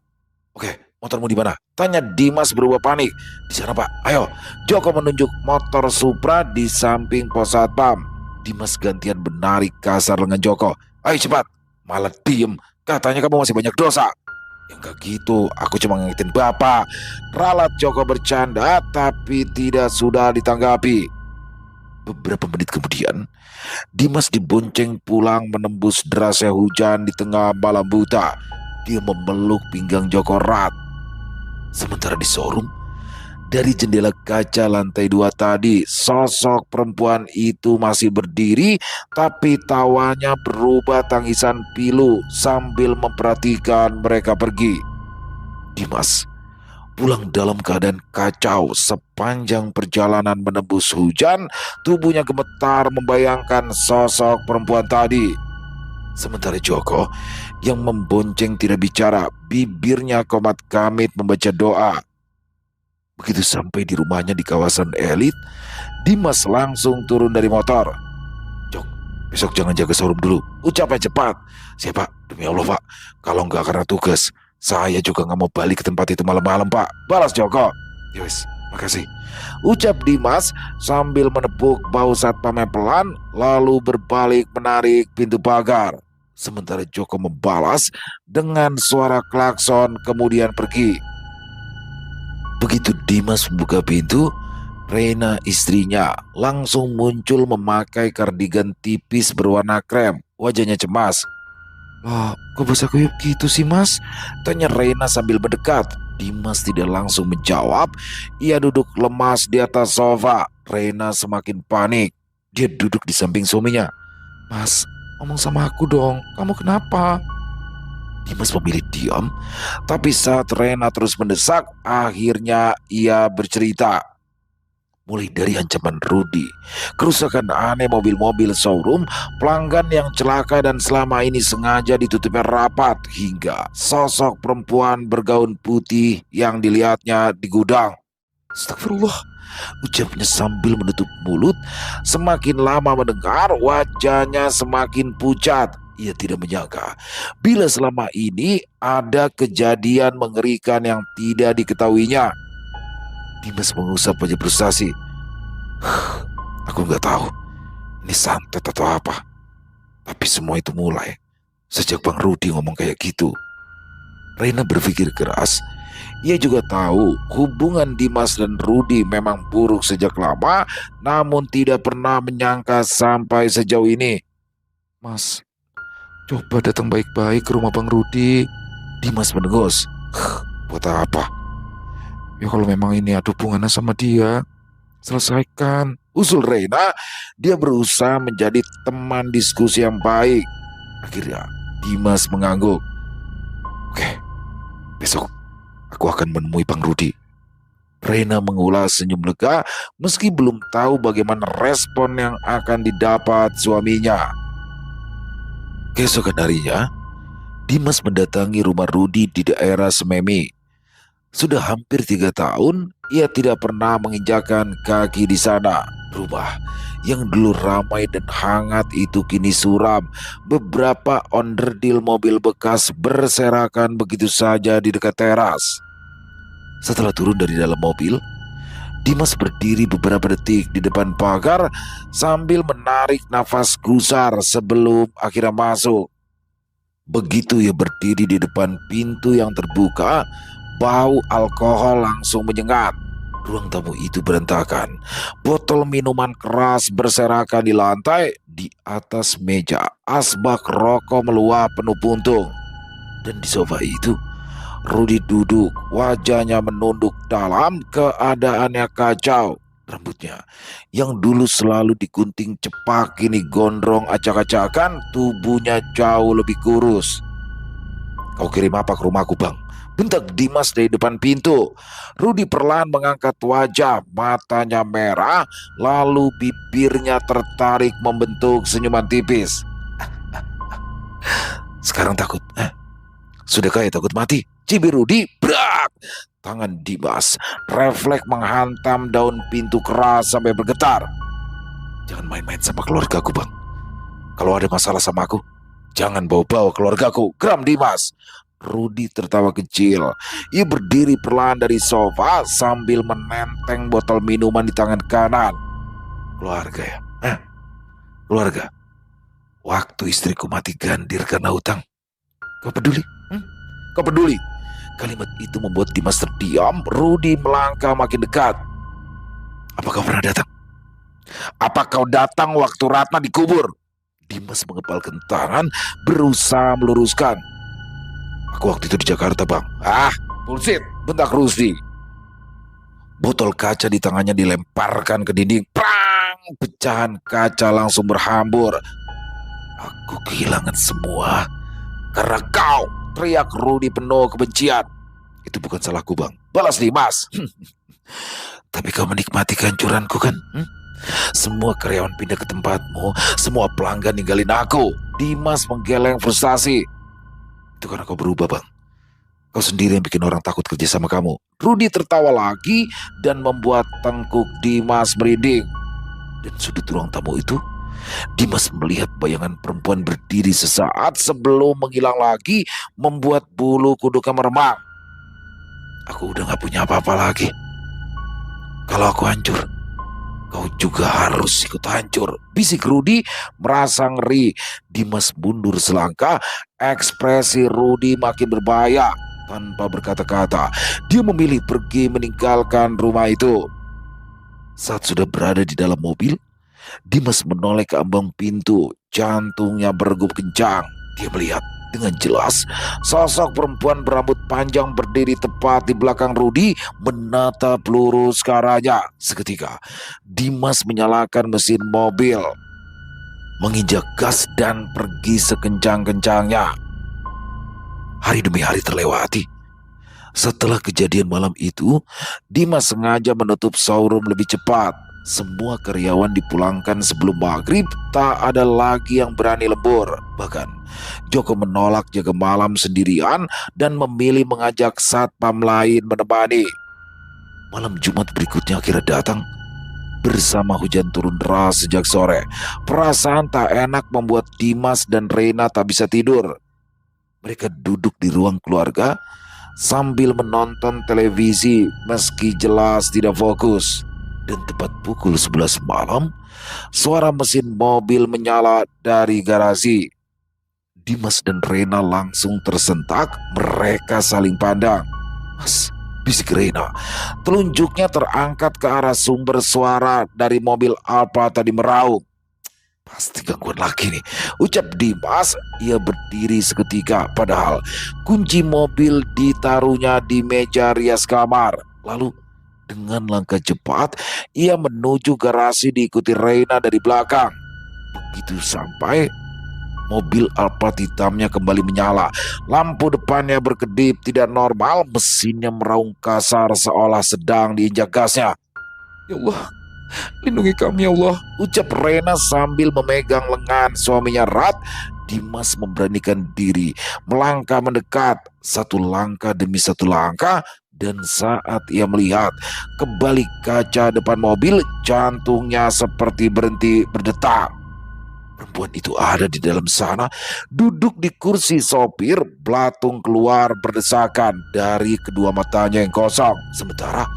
Oke, motormu di mana? Tanya Dimas berubah panik. Di sana Pak, ayo. Joko menunjuk motor Supra di samping pos satpam. Dimas gantian menarik kasar lengan Joko. Ayo cepat. Malah diem, katanya kamu masih banyak dosa. Ya enggak gitu, aku cuma ngingetin Bapak. Ralat Joko bercanda, tapi tidak sudah ditanggapi. Beberapa menit kemudian, Dimas dibonceng pulang menembus derasnya hujan di tengah malam buta. Dia memeluk pinggang Joko erat. Sementara di showroom, dari jendela kaca lantai 2 tadi, sosok perempuan itu masih berdiri, tapi tawanya berubah tangisan pilu sambil memperhatikan mereka pergi. Dimas pulang dalam keadaan kacau sepanjang perjalanan menembus hujan. Tubuhnya gemetar membayangkan sosok perempuan tadi. Sementara Joko yang membonceng tidak bicara, bibirnya komat kamit membaca doa. Begitu sampai di rumahnya di kawasan elit, Dimas langsung turun dari motor. Jok, besok jangan jaga showroom dulu, ucapnya cepat. Siapa? Demi Allah Pak, kalau nggak karena tugas, saya juga nggak mau balik ke tempat itu malam-malam Pak. Balas Joko. Yowis, makasih. Ucap Dimas sambil menepuk bahu satpamnya pelan, lalu berbalik menarik pintu pagar. Sementara Joko membalas dengan suara klakson kemudian pergi. Begitu Dimas membuka pintu, Reina istrinya langsung muncul memakai kardigan tipis berwarna krem. Wajahnya cemas. Loh, kok bisa kuyup gitu sih Mas? Tanya Reina sambil mendekat. Dimas tidak langsung menjawab. Ia duduk lemas di atas sofa. Reina semakin panik. Dia duduk di samping suaminya. Mas, ngomong sama aku dong, kamu kenapa? Dimas memilih diam, tapi saat Reina terus mendesak, akhirnya ia bercerita. Mulai dari ancaman Rudy, kerusakan aneh mobil-mobil showroom, pelanggan yang celaka dan selama ini sengaja ditutupnya rapat, hingga sosok perempuan bergaun putih yang dilihatnya di gudang. Astagfirullah, ucapnya sambil menutup mulut. Semakin lama mendengar, wajahnya semakin pucat. Ia tidak menyangka bila selama ini ada kejadian mengerikan yang tidak diketahuinya. Dimas mengusap wajah frustasi. Aku nggak tahu ini santet atau apa, tapi semua itu mulai sejak Bang Rudi ngomong kayak gitu. Reina berpikir keras. Ia juga tahu hubungan Dimas dan Rudi memang buruk sejak lama, namun tidak pernah menyangka sampai sejauh ini. Mas, coba datang baik-baik ke rumah Bang Rudi. Dimas mendengus. Buat apa? Ya kalau memang ini ada hubungannya sama dia, selesaikan. Usul Reina. Dia berusaha menjadi teman diskusi yang baik. Akhirnya Dimas mengangguk. Oke, besok aku akan menemui Bang Rudi. Reina mengulas senyum lega meski belum tahu bagaimana respon yang akan didapat suaminya. Keesokan harinya, Dimas mendatangi rumah Rudi di daerah Sememi. Sudah hampir 3 tahun, ia tidak pernah menginjakan kaki di sana. Rumah yang dulu ramai dan hangat itu kini suram. Beberapa onderdil mobil bekas berserakan begitu saja di dekat teras. Setelah turun dari dalam mobil, Dimas berdiri beberapa detik di depan pagar sambil menarik nafas gusar sebelum akhirnya masuk. Begitu ia berdiri di depan pintu yang terbuka, bau alkohol langsung menyengat. Ruang tamu itu berantakan. Botol minuman keras berserakan di lantai. Di atas meja, asbak rokok meluap penuh puntung. Dan di sofa itu, Rudy duduk, wajahnya menunduk dalam, keadaannya kacau. Rambutnya yang dulu selalu digunting cepak kini gondrong acak-acakan, tubuhnya jauh lebih kurus. "Kau kirim apa ke rumahku, Bang?" bentak Dimas dari depan pintu. Rudy perlahan mengangkat wajah, matanya merah, lalu bibirnya tertarik membentuk senyuman tipis. "Sekarang takut? Sudahkah ya takut mati?" cibir Rudy. Brak! Tangan Dimas refleks menghantam daun pintu keras sampai bergetar. "Jangan main-main sama keluargaku, Bang. Kalau ada masalah sama aku, jangan bawa-bawa keluargaku," geram Dimas. Rudy tertawa kecil. Ia berdiri perlahan dari sofa sambil menenteng botol minuman di tangan kanan. "Keluarga ya? Keluarga? Waktu istriku mati gandir karena hutang. Kau peduli? Kau peduli?" Kalimat itu membuat Dimas terdiam. Rudy melangkah makin dekat. "Apa kau pernah datang? Apa kau datang waktu Ratna dikubur?" Dimas mengepalkan tangan, berusaha meluruskan. "Aku waktu itu di Jakarta, Bang." Bullshit, bentak Rusdi. Botol kaca di tangannya dilemparkan ke dinding. Prang! Pecahan kaca langsung berhambur. "Aku kehilangan semua karena kau," teriak Rudy penuh kebencian. "Itu bukan salahku, Bang," balas Dimas. "Tapi kau menikmati kehancuranku kan? Semua karyawan pindah ke tempatmu, semua pelanggan ninggalin aku." Dimas menggeleng frustasi. "Itu karena kau berubah, Bang. Kau sendiri yang bikin orang takut kerja sama kamu." Rudy tertawa lagi dan membuat tengkuk Dimas merinding. Dan sudut ruang tamu itu, Dimas melihat bayangan perempuan berdiri sesaat sebelum menghilang lagi, membuat bulu kuduknya meremang. "Aku udah gak punya apa-apa lagi. Kalau aku hancur, kau juga harus ikut hancur," bisik Rudy merasa ngeri. Dimas mundur selangkah, ekspresi Rudy makin berbahaya. Tanpa berkata-kata, dia memilih pergi meninggalkan rumah itu. Saat sudah berada di dalam mobil, Dimas menoleh ke ambang pintu, jantungnya berdegup kencang. Dia melihat dengan jelas sosok perempuan berambut panjang berdiri tepat di belakang Rudy, menatap lurus ke arahnya. Seketika, Dimas menyalakan mesin mobil, menginjak gas dan pergi sekencang-kencangnya. Hari demi hari terlewati. Setelah kejadian malam itu, Dimas sengaja menutup showroom lebih cepat. Semua karyawan dipulangkan sebelum maghrib, tak ada lagi yang berani lembur. Bahkan, Joko menolak jaga malam sendirian dan memilih mengajak satpam lain menemani. Malam Jumat berikutnya akhirnya datang. Bersama hujan turun deras sejak sore, perasaan tak enak membuat Dimas dan Reina tak bisa tidur. Mereka duduk di ruang keluarga sambil menonton televisi meski jelas tidak fokus. Dan tepat pukul 11 malam, suara mesin mobil menyala dari garasi. Dimas dan Reina langsung tersentak, mereka saling pandang. "Mas," bisik Reina. Telunjuknya terangkat ke arah sumber suara dari mobil Alfa tadi meraung. "Pasti gangguan lagi nih," ucap Dimas. Ia berdiri seketika, padahal kunci mobil ditaruhnya di meja rias kamar. Lalu dengan langkah cepat, ia menuju garasi diikuti Reina dari belakang. Begitu sampai, mobil Alphard hitamnya kembali menyala. Lampu depannya berkedip tidak normal, mesinnya meraung kasar seolah sedang diinjak gasnya. "Ya Allah, lindungi kami ya Allah," ucap Reina sambil memegang lengan suaminya erat. Dimas memberanikan diri, melangkah mendekat, satu langkah demi satu langkah. Dan saat ia melihat kembali kaca depan mobil, jantungnya seperti berhenti berdetak. Perempuan itu ada di dalam sana, duduk di kursi sopir, belatung keluar berdesakan dari kedua matanya yang kosong. Sementara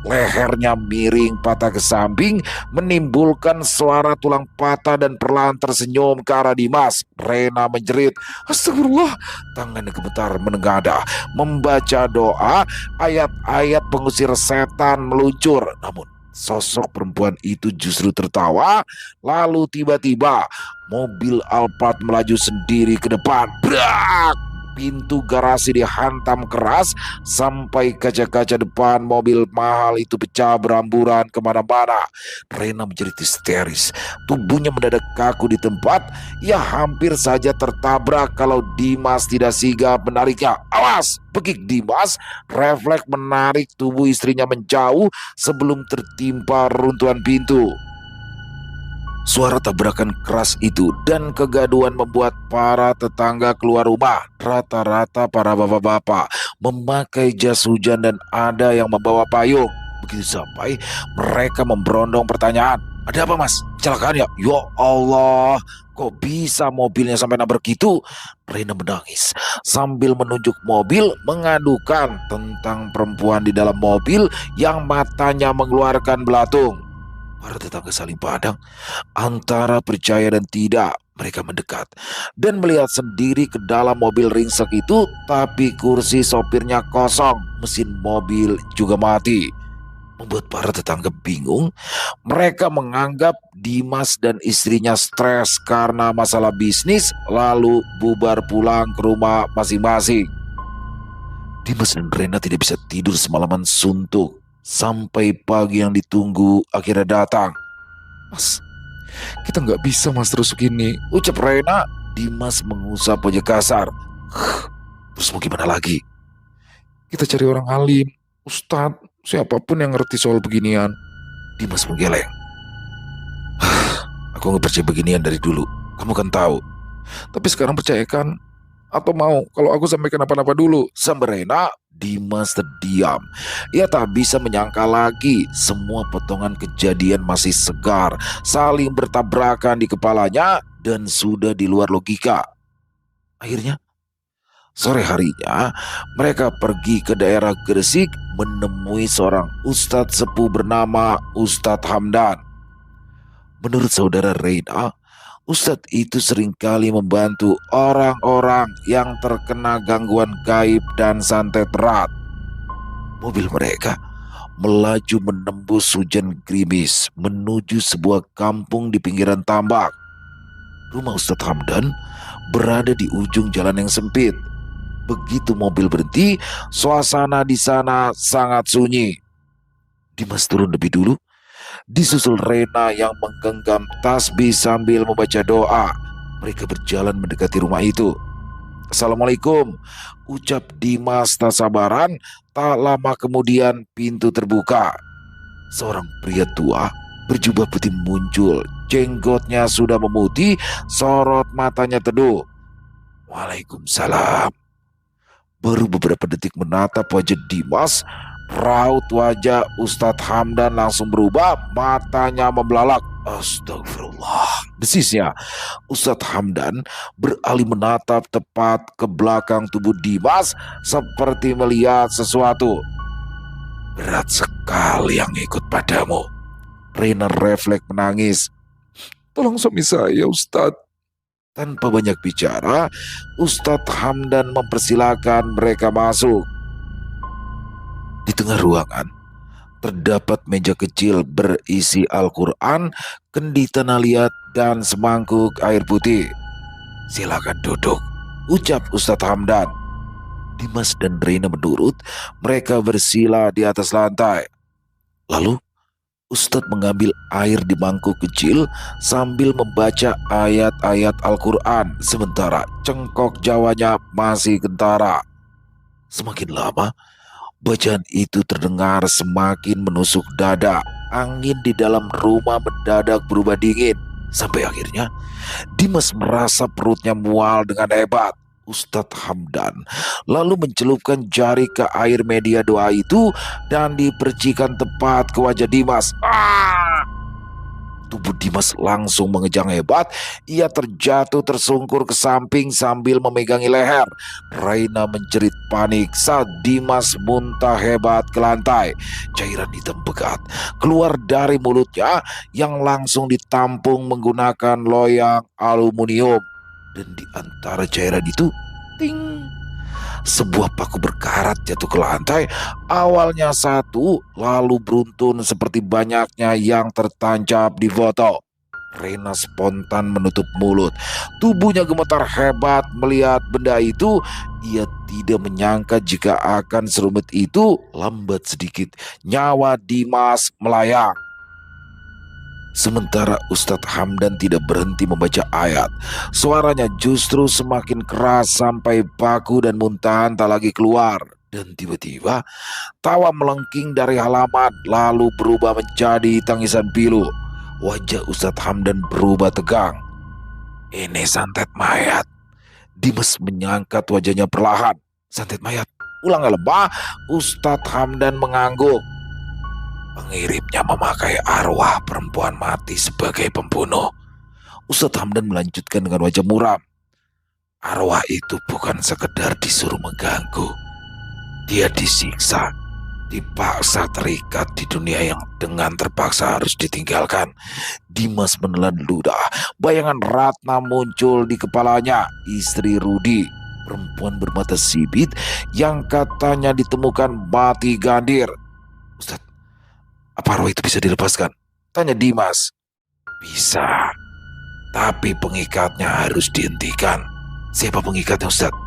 Lehernya miring patah ke samping, menimbulkan suara tulang patah dan perlahan tersenyum ke arah Dimas. Rena menjerit, "Astagfirullah!" Tangannya gemetar menengadah, membaca doa, ayat-ayat pengusir setan meluncur. Namun sosok perempuan itu justru tertawa. Lalu tiba-tiba mobil Alphard melaju sendiri ke depan. Brak! Pintu garasi dihantam keras sampai kaca-kaca depan mobil mahal itu pecah beramburan kemana-mana. Rena menjerit histeris. Tubuhnya mendadak kaku di tempat. Ia hampir saja tertabrak kalau Dimas tidak sigap menariknya. "Awas!" Bekik Dimas. Refleks menarik tubuh istrinya menjauh sebelum tertimpa runtuhan pintu. Suara tabrakan keras itu dan kegaduhan membuat para tetangga keluar rumah. Rata-rata para bapak-bapak memakai jas hujan dan ada yang membawa payung. Begitu sampai, mereka memberondong pertanyaan. "Ada apa, Mas? Kecelakaan ya?" "Ya Allah, kok bisa mobilnya sampai nabrak gitu?" Rena menangis sambil menunjuk mobil, mengadukan tentang perempuan di dalam mobil yang matanya mengeluarkan belatung. Para tetangga saling pandang antara percaya dan tidak. Mereka mendekat dan melihat sendiri ke dalam mobil ringsek itu, tapi kursi sopirnya kosong, mesin mobil juga mati. Membuat para tetangga bingung. Mereka menganggap Dimas dan istrinya stres karena masalah bisnis, lalu bubar pulang ke rumah masing-masing. Dimas dan Rena tidak bisa tidur semalaman suntuk. Sampai pagi yang ditunggu akhirnya datang. "Mas, kita nggak bisa mas terus begini," ucap Rena. Dimas mengusap wajah kasar. "Terus mau gimana lagi?" "Kita cari orang alim, ustadz, siapapun yang ngerti soal beginian." Dimas menggeleng. "Aku nggak percaya beginian dari dulu. Kamu kan tahu. Tapi sekarang percayakan. Atau mau kalau aku sampai kenapa-napa dulu?" Sambil Rena. Dimas terdiam. Ia tak bisa menyangka lagi. Semua potongan kejadian masih segar, saling bertabrakan di kepalanya dan sudah di luar logika. Akhirnya, sore harinya mereka pergi ke daerah Gresik menemui seorang ustadz sepuh bernama Ustadz Hamdan. Menurut saudara Rena, ustadz itu seringkali membantu orang-orang yang terkena gangguan gaib dan santet berat. Mobil mereka melaju menembus hujan gerimis menuju sebuah kampung di pinggiran tambak. Rumah Ustadz Hamdan berada di ujung jalan yang sempit. Begitu mobil berhenti, suasana di sana sangat sunyi. Dimas turun lebih dulu, disusul Rena yang menggenggam tasbih sambil membaca doa. Mereka berjalan mendekati rumah itu. "Assalamualaikum," ucap Dimas tak sabaran. Tak lama kemudian pintu terbuka. Seorang pria tua berjubah putih muncul. Jenggotnya sudah memutih, sorot matanya teduh. "Waalaikumsalam." Baru beberapa detik menatap wajah Dimas, raut wajah Ustadz Hamdan langsung berubah, matanya membelalak. "Astagfirullah," desisnya. Ustadz Hamdan beralih menatap tepat ke belakang tubuh Dimas seperti melihat sesuatu. "Berat sekali yang ikut padamu." Rena refleks menangis. "Tolong suami saya, Ustadz." Tanpa banyak bicara, Ustadz Hamdan mempersilakan mereka masuk. Di tengah ruangan terdapat meja kecil berisi Al-Quran, kendi tanah liat, dan semangkuk air putih. "Silakan duduk," ucap Ustadz Hamdan. Dimas dan Rena menurut. Mereka bersila di atas lantai. Lalu Ustadz mengambil air di mangkuk kecil sambil membaca ayat-ayat Al-Quran, sementara cengkok Jawanya masih kentara. Semakin lama bacaan itu terdengar semakin menusuk dada. Angin di dalam rumah mendadak berubah dingin. Sampai akhirnya Dimas merasa perutnya mual dengan hebat. Ustadz Hamdan lalu mencelupkan jari ke air media doa itu dan dipercikan tepat ke wajah Dimas. Tubuh Dimas langsung mengejang hebat. Ia terjatuh tersungkur ke samping sambil memegangi leher. Raina menjerit panik saat Dimas muntah hebat ke lantai. Cairan hitam pekat keluar dari mulutnya yang langsung ditampung menggunakan loyang aluminium. Dan di antara cairan itu, ting, sebuah paku berkarat jatuh ke lantai. Awalnya satu, lalu beruntun seperti banyaknya yang tertancap di foto. Rena spontan menutup mulut. Tubuhnya gemetar hebat melihat benda itu. Ia tidak menyangka jika akan serumit itu. Lambat sedikit, nyawa Dimas melayang. Sementara Ustadz Hamdan tidak berhenti membaca ayat. Suaranya justru semakin keras sampai baku dan muntahan tak lagi keluar. Dan tiba-tiba tawa melengking dari halaman lalu berubah menjadi tangisan pilu. Wajah Ustadz Hamdan berubah tegang. Ini santet mayat. Dimas menyangkat wajahnya perlahan. Santet mayat? Ulang lebah. Ustadz Hamdan mengangguk. Pengirimnya memakai arwah perempuan mati sebagai pembunuh. Ustadz Hamdan melanjutkan dengan wajah muram. Arwah itu bukan sekedar disuruh mengganggu. Dia disiksa, dipaksa terikat di dunia yang dengan terpaksa harus ditinggalkan. Dimas menelan ludah. Bayangan Ratna muncul di kepalanya. Istri Rudi, perempuan bermata sipit yang katanya ditemukan mati gandir. Ustadz, apa arwah itu bisa dilepaskan? Tanya Dimas. Bisa, tapi pengikatnya harus dihentikan. Siapa pengikatnya, Ustadz?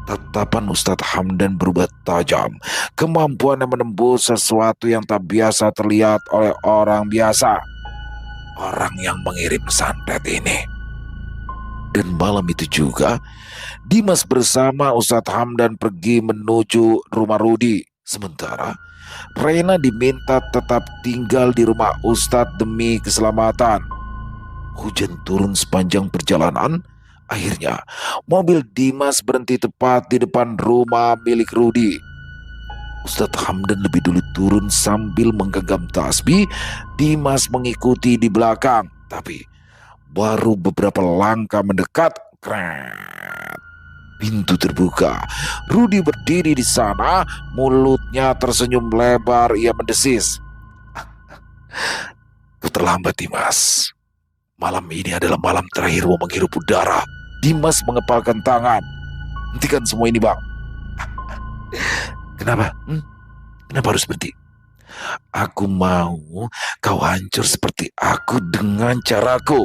Tatapan Ustadz Hamdan berubah tajam. Kemampuannya menembus sesuatu yang tak biasa terlihat oleh orang biasa. Orang yang mengirim santet ini. Dan malam itu juga, Dimas bersama Ustadz Hamdan pergi menuju rumah Rudi. Sementara Rena diminta tetap tinggal di rumah Ustadz demi keselamatan. Hujan turun sepanjang perjalanan. Akhirnya mobil Dimas berhenti tepat di depan rumah milik Rudi. Ustadz Hamdan lebih dulu turun sambil menggenggam tasbih. Dimas mengikuti di belakang. Tapi baru beberapa langkah mendekat, kret, pintu terbuka. Rudi berdiri di sana, mulutnya tersenyum lebar. Ia mendesis. Kau terlambat, Dimas. Malam ini adalah malam terakhirmu menghirup udara. Dimas mengepalkan tangan. Hentikan semua ini, Bang. Kenapa? Kenapa harus berhenti? Aku mau kau hancur seperti aku dengan caraku.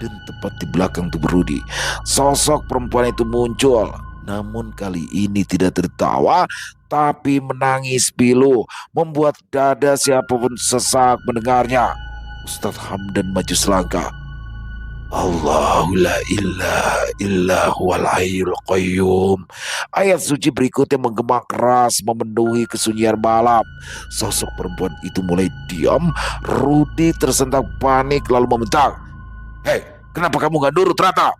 Dan tepat di belakang tubuh Rudi, sosok perempuan itu muncul. Namun kali ini tidak tertawa, tapi menangis pilu, membuat dada siapapun sesak mendengarnya. Ustadz Hamdan maju selangkah. Allahu la ilaha illa huwal hayyul qayyum. Ayat suci berikutnya menggema keras memenuhi kesunyian malam. Sosok perempuan itu mulai diam. Rudi tersentak panik lalu membentak. Hei, kenapa kamu gak nurut, Rata?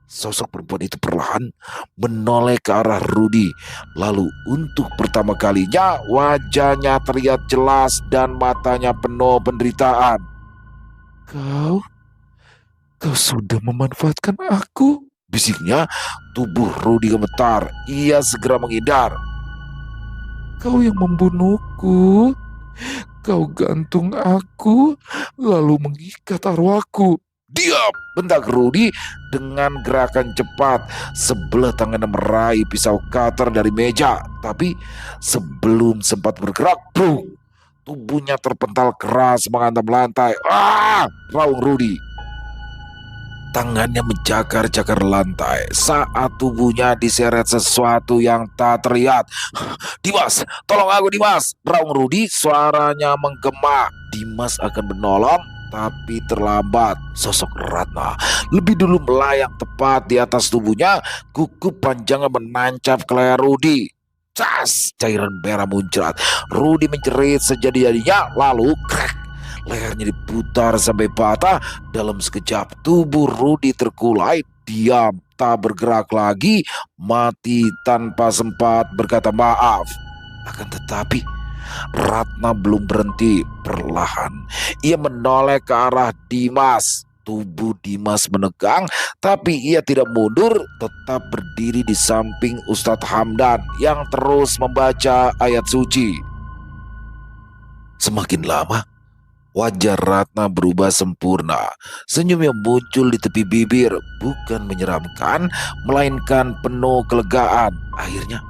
Sosok perempuan itu perlahan menoleh ke arah Rudi. Lalu untuk pertama kalinya wajahnya terlihat jelas dan matanya penuh penderitaan. Kau sudah memanfaatkan aku, bisiknya. Tubuh Rudi gemetar. Ia segera menghindar. Kau yang membunuhku. Kau gantung aku, lalu mengikat arwahku. Diam, bentak Rudi dengan gerakan cepat. Sebelah tangannya meraih pisau cutter dari meja. Tapi sebelum sempat bergerak, boom, tubuhnya terpental keras menghantam lantai. Raung Rudi. Tangannya menjakar-jakar lantai saat tubuhnya diseret sesuatu yang tak terlihat. Dimas, tolong aku, Dimas! Raung Rudi, suaranya menggema. Dimas akan menolong, tapi terlambat. Sosok Ratna lebih dulu melayang tepat di atas tubuhnya. Kuku panjangnya menancap ke leher Rudi. Cas! Cairan merah muncrat. Rudi menjerit sejadi-jadinya, lalu krek! Lehernya diputar sampai patah. Dalam sekejap tubuh Rudi terkulai, diam, tak bergerak lagi, mati tanpa sempat berkata maaf. Akan tetapi Ratna belum berhenti. Perlahan ia menoleh ke arah Dimas. Tubuh Dimas menegang, tapi ia tidak mundur, tetap berdiri di samping Ustadz Hamdan yang terus membaca ayat suci. Semakin lama, wajah Ratna berubah sempurna. Senyum yang muncul di tepi bibir bukan menyeramkan, melainkan penuh kelegaan. Akhirnya,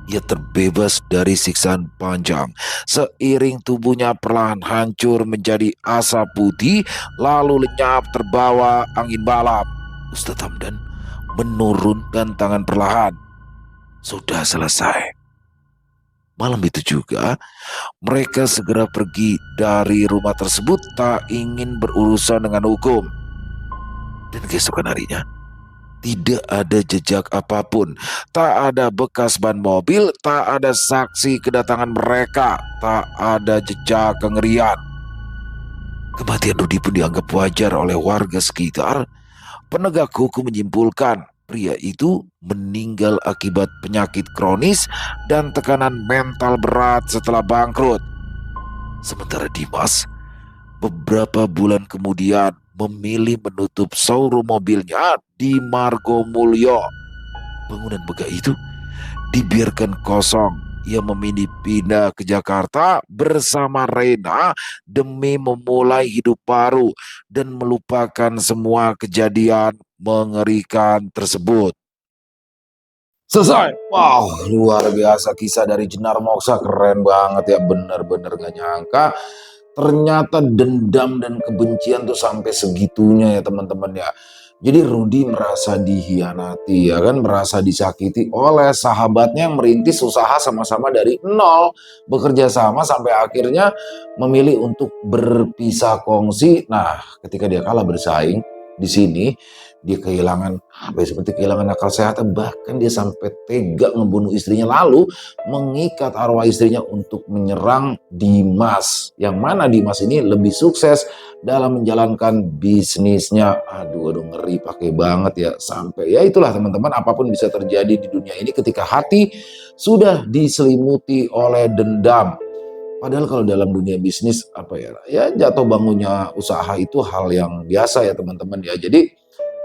ia terbebas dari siksaan panjang. Seiring tubuhnya perlahan hancur menjadi asap putih, lalu lenyap terbawa angin balap. Ustadz Hamdan menurunkan tangan perlahan. Sudah selesai. Malam itu juga, mereka segera pergi dari rumah tersebut tak ingin berurusan dengan hukum. Dan keesokan harinya, tidak ada jejak apapun, tak ada bekas ban mobil, tak ada saksi kedatangan mereka, tak ada jejak kengerian. Kematian Rudi pun dianggap wajar oleh warga sekitar. Penegak hukum menyimpulkan pria itu meninggal akibat penyakit kronis dan tekanan mental berat setelah bangkrut. Sementara Dimas beberapa bulan kemudian memilih menutup showroom mobilnya di Margomulyo. Bangunan megah itu dibiarkan kosong. Ia memilih pindah ke Jakarta bersama Rena demi memulai hidup baru dan melupakan semua kejadian mengerikan tersebut. Selesai. Wow, luar biasa kisah dari Jenar Moksa, keren banget ya, bener-bener gak nyangka. Ternyata dendam dan kebencian tuh sampai segitunya ya teman-teman ya. Jadi Rudi merasa dihianati ya kan, merasa disakiti oleh sahabatnya yang merintis usaha sama-sama dari nol, bekerja sama sampai akhirnya memilih untuk berpisah kongsi. Nah, ketika dia kalah bersaing di sini, dia kehilangan seperti kehilangan akal sehat, bahkan dia sampai tega membunuh istrinya lalu mengikat arwah istrinya untuk menyerang Dimas, yang mana Dimas ini lebih sukses dalam menjalankan bisnisnya. Aduh ngeri pakai banget ya. Sampai ya itulah teman-teman, apapun bisa terjadi di dunia ini ketika hati sudah diselimuti oleh dendam. Padahal kalau dalam dunia bisnis ya jatuh bangunnya usaha itu hal yang biasa ya teman-teman ya. Jadi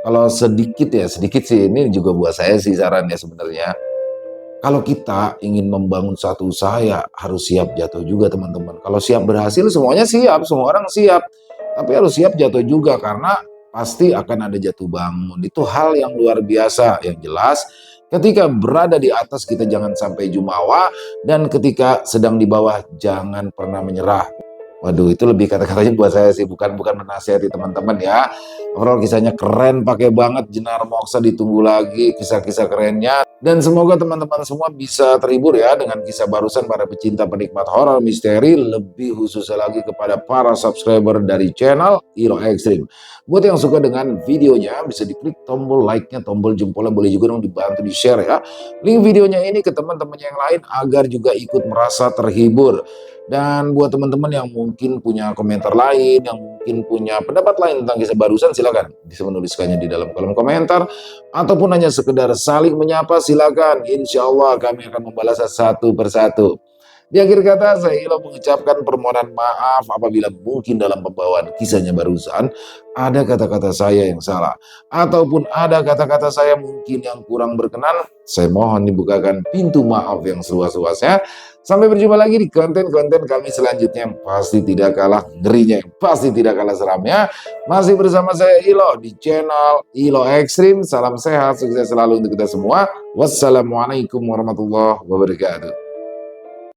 kalau sedikit sih ini juga buat saya sih saran ya sebenarnya. Kalau kita ingin membangun satu usaha ya harus siap jatuh juga teman-teman. Kalau siap berhasil semuanya siap, semua orang siap. Tapi harus siap jatuh juga karena pasti akan ada jatuh bangun. Itu hal yang luar biasa. Yang jelas ketika berada di atas kita jangan sampai jumawa, dan ketika sedang di bawah jangan pernah menyerah. Waduh, itu lebih kata-katanya buat saya sih, bukan menasihati teman-teman ya. Overall kisahnya keren, pakai banget. Jenar Moksa, ditunggu lagi kisah-kisah kerennya. Dan semoga teman-teman semua bisa terhibur ya dengan kisah barusan para pecinta penikmat horor misteri, lebih khususnya lagi kepada para subscriber dari channel Ilo Extreme. Buat yang suka dengan videonya bisa diklik tombol like-nya, tombol jempolnya, boleh juga dong dibantu di-share ya link videonya ini ke teman-teman yang lain agar juga ikut merasa terhibur. Dan buat teman-teman yang mungkin punya komentar lain, yang mungkin punya pendapat lain tentang kisah barusan, silakan bisa menuliskannya di dalam kolom komentar, ataupun hanya sekedar saling menyapa, silakan. Insya Allah kami akan membalasnya satu persatu. Di akhir kata, saya Ilo mengucapkan permohonan maaf apabila mungkin dalam pembawaan kisahnya barusan ada kata-kata saya yang salah, ataupun ada kata-kata saya mungkin yang kurang berkenan. Saya mohon dibukakan pintu maaf yang seluas-luasnya. Sampai berjumpa lagi di konten-konten kami selanjutnya yang pasti tidak kalah ngerinya, yang pasti tidak kalah seramnya. Masih bersama saya Ilo di channel Ilo Extreme. Salam sehat, sukses selalu untuk kita semua. Wassalamualaikum warahmatullahi wabarakatuh.